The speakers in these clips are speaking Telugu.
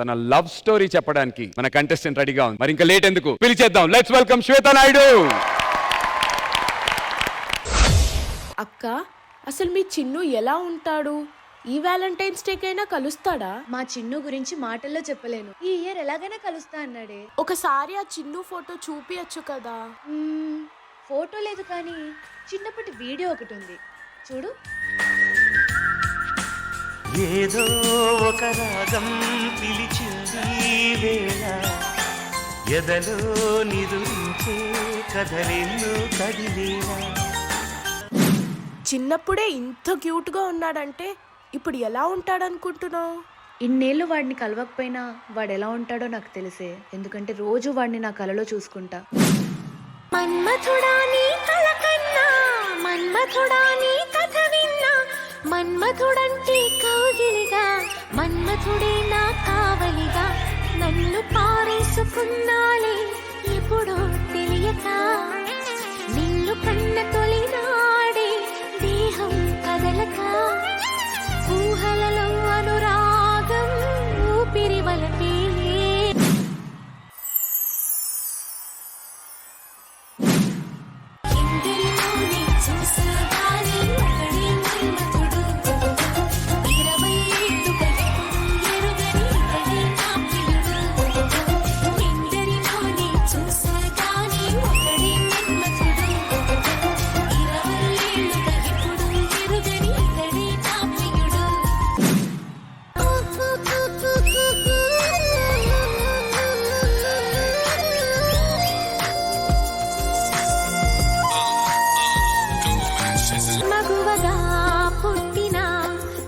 తన లవ్ స్టోరీ చెప్పడానికి మన కంటెస్టెంట్ రెడీగా ఉంది. మరి ఇంకా లేట్ ఎందుకు, పిలిచేద్దాం. Let's welcome Shweta Naidu. అక్క, అసలు మీ చిన్ను ఎలా ఉంటాడు? ఈ వ్యాలంటైన్స్ డే కైనా కలుస్తాడా? మా చిన్ను గురించి మాటల్లో చెప్పలేను. ఈ ఇయర్ ఎలాగైనా కలుస్తా అన్నాడే. ఒకసారి ఆ చిన్ను ఫోటో చూపియచ్చు కదా. ఫోటో లేదు కానీ చిన్నప్పటి వీడియో ఒకటి ఉంది, చూడు. ఏదో ఒక రాగం పిలిచింది వేళ, ఎదలో నిదురించే కథలెన్నో కదిలేలా. చిన్నప్పుడే ఇంత క్యూట్ గా ఉన్నాడంటే ఇప్పుడు ఎలా ఉంటాడనుకుంటున్నావు? ఇన్నేళ్ళు వాడిని కలవకపోయినా వాడు ఎలా ఉంటాడో నాకు తెలిసే, ఎందుకంటే రోజు వాడిని నా కలలో చూసుకుంటా. మన్మథుడా నీ కల కన్నా, మన్మథుడా నీ కథ విన్నా, మన్మథుడంటే కౌగిలిగా, మన్మథుడే నా కావలిగా, నన్ను పారేసుకున్నాలే ఎప్పుడో తెలియక, నిన్ను కన్న తొలినాడే దేహం కదలక, ఊహలలో అనురాగం ఊపిరి వలపేలే. ఇంద్రిలోనే చూసాగానే ఒకడే మన్మథుడు, 20 ఏళ్ళుగా ఎప్పుడూ ఎరుగని ఇతడే నా ప్రియుడు. ఇంద్రిలోనే చూసాగానే ఒకడే మన్మథుడు, 20 ఏళ్ళుగా ఎప్పుడూ ఎరుగని ఇతడే నా ప్రియుడు. మగువగా పుట్టిన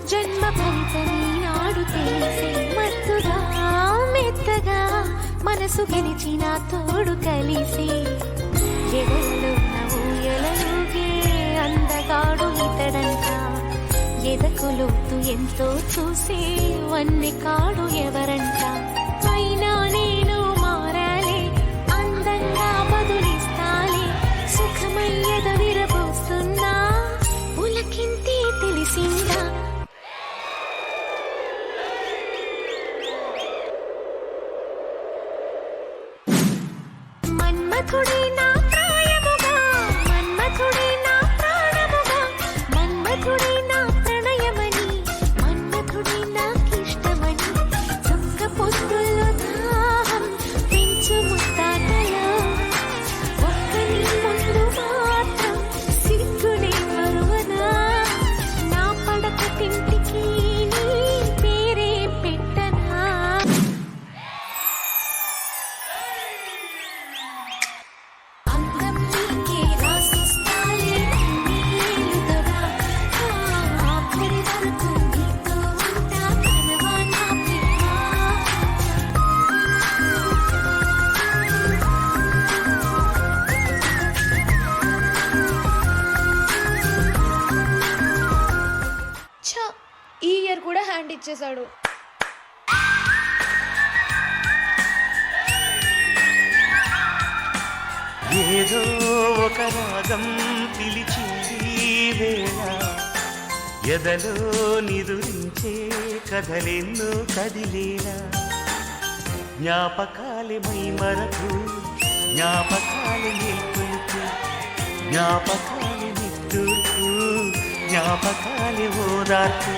జన్మ ఫలితమే నాడు తెలిసే, మత్తుగా మెత్తగా మనసు గెలిచిన తోడు కలిసి, ఎదల్లో ఊయలూగే అందగాడు ఇతడంట, ఎదకులోతు ఎంతో చూసే వన్నె కాడు ఎవరంట. అయినా నేను మారాలే, అందంగా బదులిస్తాలే, సుఖమయ్యద విరబోస్తున్నా, ఉలకింతే తెలిసిందా. మన్మథుడే నా ప్రాయముగా, మన్మథుడే నా ప్రాణముగా, మన్మథుడే నా ప్రణయమని, మన్మథుడే నాకిష్టమని, చుక్క పొద్దుల్లో దాహం పెంచు ముత్తాటలో, ఒక్కని ముందు మాత్రం సిగ్గునే మరువనా, నా పడక తింటికి నీ పేరే పెట్టనా. అందం నీకే రాసిస్తాలే నీలుగా, ఆఖరి వరకు నీతో ఉంటా కనవా నా ప్రేమ. ఛ, ఈ ఇయర్ కూడా హ్యాండ్ ఇచ్చేశాడు. ఏదో ఒక రాగం పిలిచింది వేళ, ఎదలో నిదురించే కథలెన్నో కదిలేలా. జ్ఞాపకాలే మై మరకు, జ్ఞాపకాలే మేల్కొలుపు, జ్ఞాపకాలే నిట్టూర్పు, జ్ఞాపకాలే ఓదార్పు.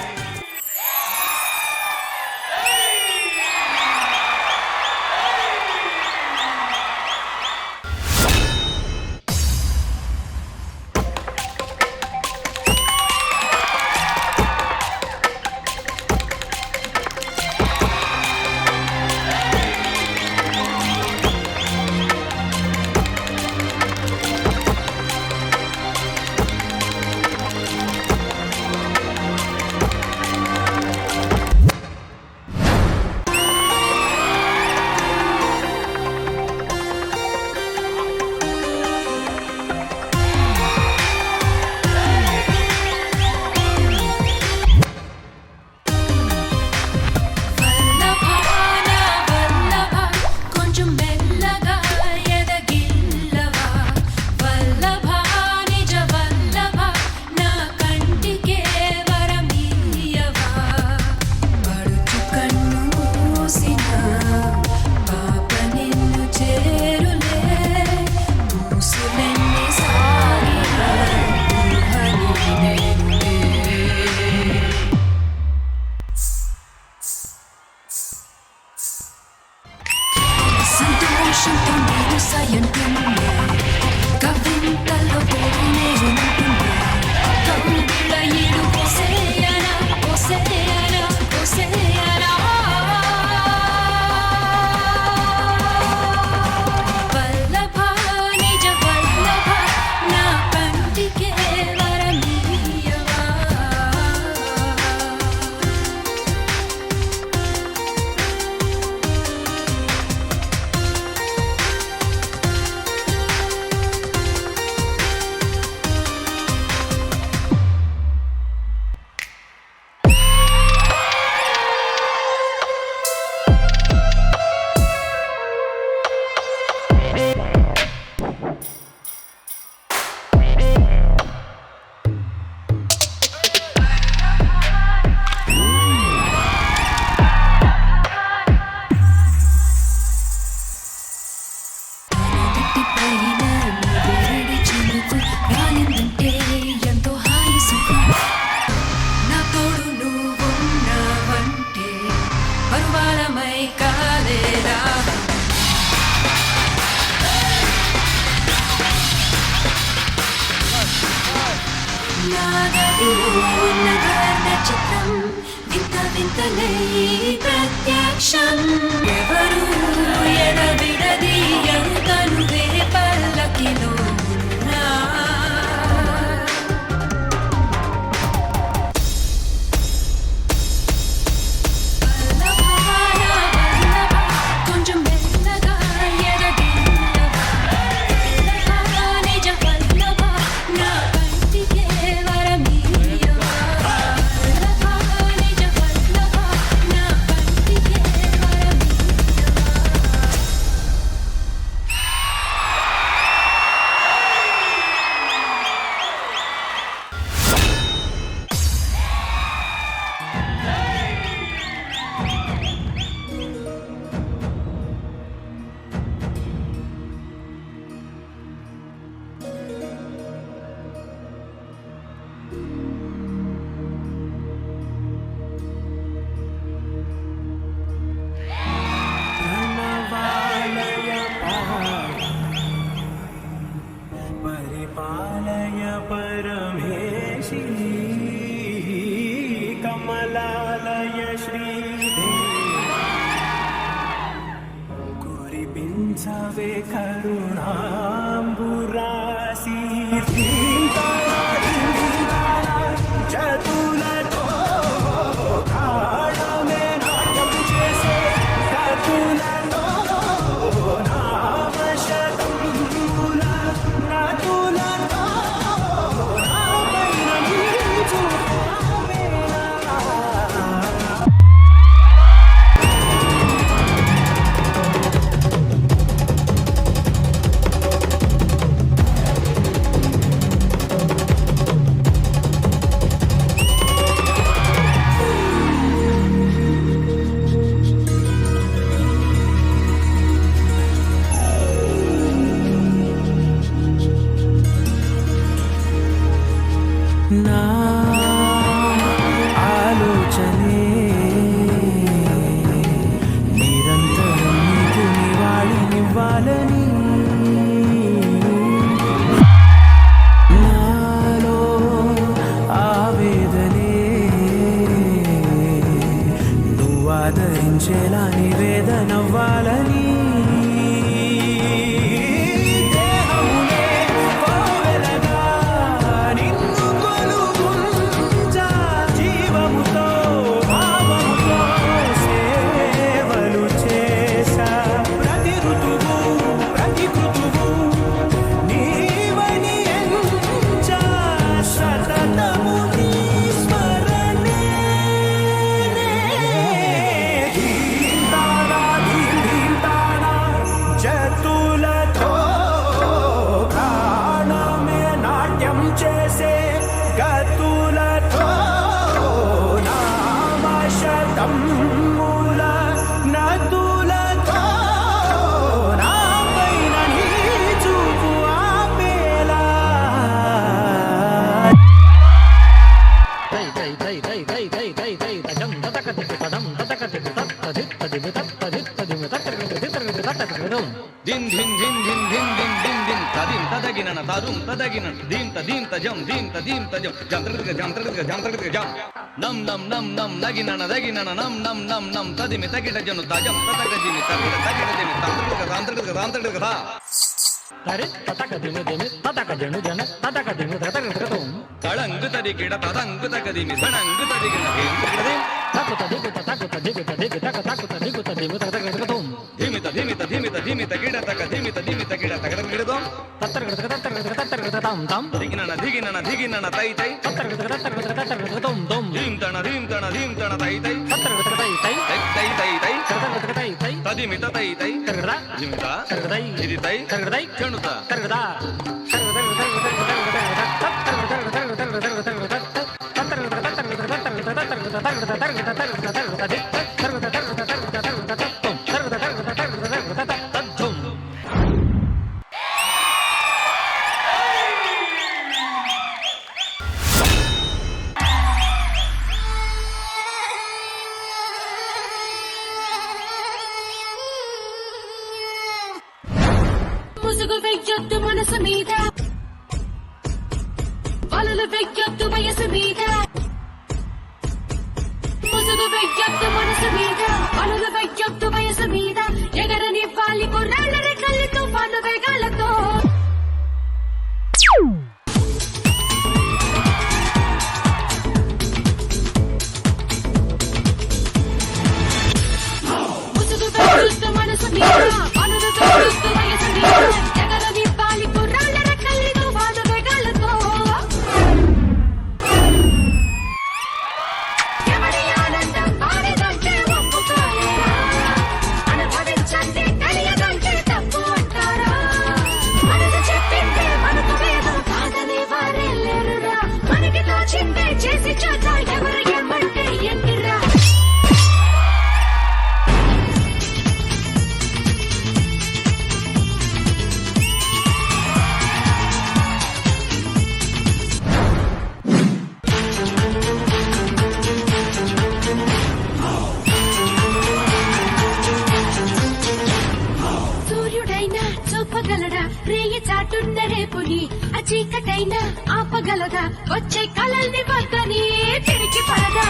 నాగదిలో ఉన్న వర్ణ చిత్రం వింత వింతలే ప్రత్యక్షం ఎవరు ఎడబిడదీయరు తనువే పల్లకిలో ఉన్నా కొంచెం మెల్లగా ఎడబిడవా నిజ వల్లవా నా కంటికే వరమీయవా నిజ వల్లవా నా కంటికే వరమీయవా పరిపాలయ పరమేశి కమలాలయ శ్రీదేవి కురిపించవే కరుణాంబురాసి చతులతో కాళమే నాట్యం చేసే కతులతో నామశతముల నతులతో నాపైన నీచు నా ఆలోచనే నిరంతరం నీకు నివాళినివ్వాలని నాలో ఆవేదనే నువ్వు ఆదరించేలా నివేదనవ్వాలని దేహమునే కోవెలగా నిన్ను కొలువుంచా జీవముతో భావముతో సేవలు చేశా ప్రతి ఋతువు ప్రతి కృతువు నీవని ఎంచా సతతము నీ స్మరణే ధీంతానా ధీంతానా జతులతో ప్రాణమే నాట్యం చేసే గతులతో నామశతముల నదులతో నాపైన నీ చూపు ఆపేలా దిన్ ధిన్ ధిన్ ధిన్ ధిన్ ధిన్ ధిన్ ధిన్ తదిం తదగినన తదుం తదగినన దీం తదీం తజం దీం తదీం తజం జంత్రగ జంత్రగ జంత్రగ జం నం నం నం నం నగినన దగినన నం నం నం నం తదిమి తగిట జను తజం తదగజిమి తగిట తగిట జిమి తంత్రగ తాంత్రగ తాంత్రగ తా తరి తతక దిమి దిమి తతక జను జన తతక దిమి తతక తతకం తళంగు తదికిడ తదంగు తగదిమి సణంగు తదిగిన హేంద్రగదే తకు తదికు తకు తదికు తదికు తక తకు తదికు తదిమి తతక తతకం ధిమిత ధిమిత ధిమిత ధిమిత గిడ తక ధిమిత ధిమిత గిడ తగడ గిడదో తత్తర తం తం దిగినన దిగినన దిగినన తై తై తత్తర తం తం ధీం తణ తై తై తత్తర తై తై తై తై తై తై తై తదిమిత తై తై తరగడా ధిమిత తరగదై ఇది తై తరగదై చెణుత తరగదా ముసుగు వెయ్యొద్దు మనసు మీద వలలు పనులు వెయ్యొద్దు వయసు మీద ముసుగు వెయ్యొద్దు మనసు మీద పనులు వెయ్యొద్దు వయసు మీద ఎగరనివ్వాలి కుర్రాళ్ళ రెక్కలతో పను వేగాలతో ముసుగు వెయ్యొద్దు మనసు మీద పనులు వెయ్యొద్దు వయసు మీద ఎగరనివ్వాలి కుర్రాళ్ళ రెక్కలతో పను వేగాలతో ఎవరి ఆనందం వారిదంటే ఒప్పుకోలేరా అనుభవించండి తెలియదంటే తప్పు అంటారా మనసు చెప్పిందే మనకు వేదం కాదని వారే లేరురా మనకి తోచిందే చేసి చూద్దాం ఎవరు ఏమంటే ఎన్నిరా సూర్యుడైనా చూపగలడా రేయి చాటున్న రేపుని ఆ చీకటైనా ఆపగలదా వచ్చే కలల్ని వద్దని తిరిగి పడదా